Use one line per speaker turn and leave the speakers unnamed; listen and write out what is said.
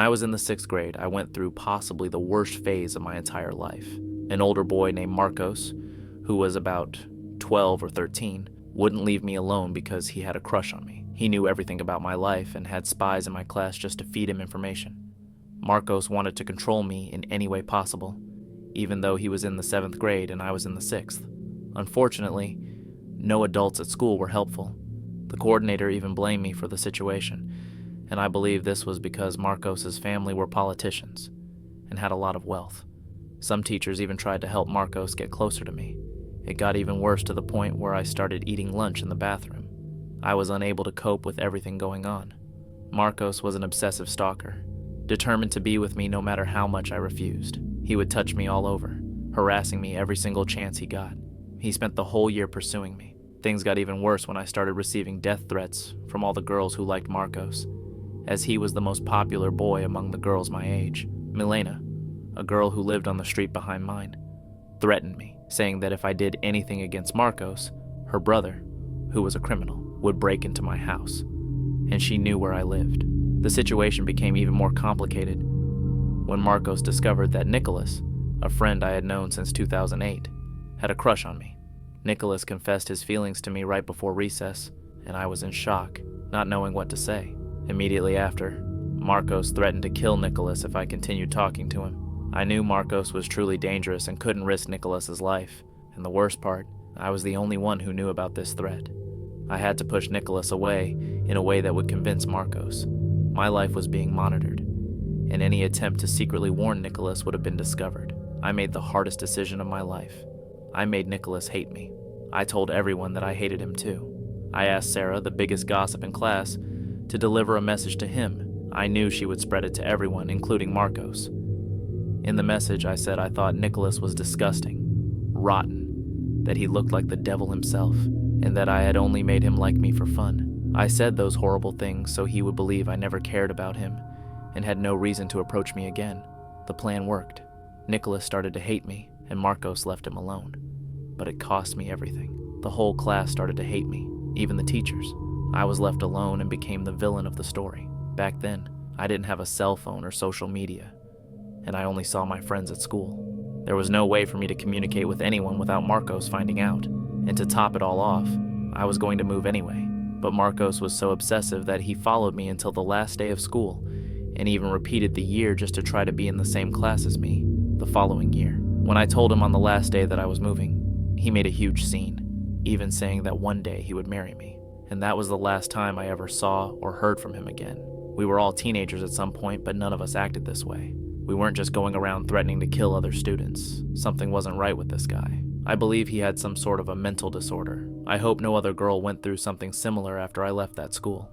I was in the 6th grade, I went through possibly the worst phase of my entire life. An older boy named Marcos, who was about 12 or 13, wouldn't leave me alone because he had a crush on me. He knew everything about my life and had spies in my class just to feed him information. Marcos wanted to control me in any way possible, even though he was in the 7th grade and I was in the 6th. Unfortunately, no adults at school were helpful. The coordinator even blamed me for the situation, and I believe this was because Marcos's family were politicians and had a lot of wealth. Some teachers even tried to help Marcos get closer to me. It got even worse to the point where I started eating lunch in the bathroom. I was unable to cope with everything going on. Marcos was an obsessive stalker, determined to be with me no matter how much I refused. He would touch me all over, harassing me every single chance he got. He spent the whole year pursuing me. Things got even worse when I started receiving death threats from all the girls who liked Marcos, as he was the most popular boy among the girls my age. Milena, a girl who lived on the street behind mine, threatened me, saying that if I did anything against Marcos, her brother, who was a criminal, would break into my house, and she knew where I lived. The situation became even more complicated when Marcos discovered that Nicholas, a friend I had known since 2008, had a crush on me. Nicholas confessed his feelings to me right before recess, and I was in shock, not knowing what to say. Immediately after, Marcos threatened to kill Nicholas if I continued talking to him. I knew Marcos was truly dangerous and couldn't risk Nicholas's life, and the worst part, I was the only one who knew about this threat. I had to push Nicholas away in a way that would convince Marcos. My life was being monitored, and any attempt to secretly warn Nicholas would have been discovered. I made the hardest decision of my life. I made Nicholas hate me. I told everyone that I hated him too. I asked Sarah, the biggest gossip in class, to deliver a message to him. I knew she would spread it to everyone, including Marcos. In the message, I said I thought Nicholas was disgusting, rotten, that he looked like the devil himself, and that I had only made him like me for fun. I said those horrible things so he would believe I never cared about him and had no reason to approach me again. The plan worked. Nicholas started to hate me, and Marcos left him alone. But it cost me everything. The whole class started to hate me, even the teachers. I was left alone and became the villain of the story. Back then, I didn't have a cell phone or social media, and I only saw my friends at school. There was no way for me to communicate with anyone without Marcos finding out. And to top it all off, I was going to move anyway. But Marcos was so obsessive that he followed me until the last day of school, and even repeated the year just to try to be in the same class as me the following year. When I told him on the last day that I was moving, he made a huge scene, even saying that one day he would marry me. And that was the last time I ever saw or heard from him again. We were all teenagers at some point, but none of us acted this way. We weren't just going around threatening to kill other students. Something wasn't right with this guy. I believe he had some sort of a mental disorder. I hope no other girl went through something similar after I left that school.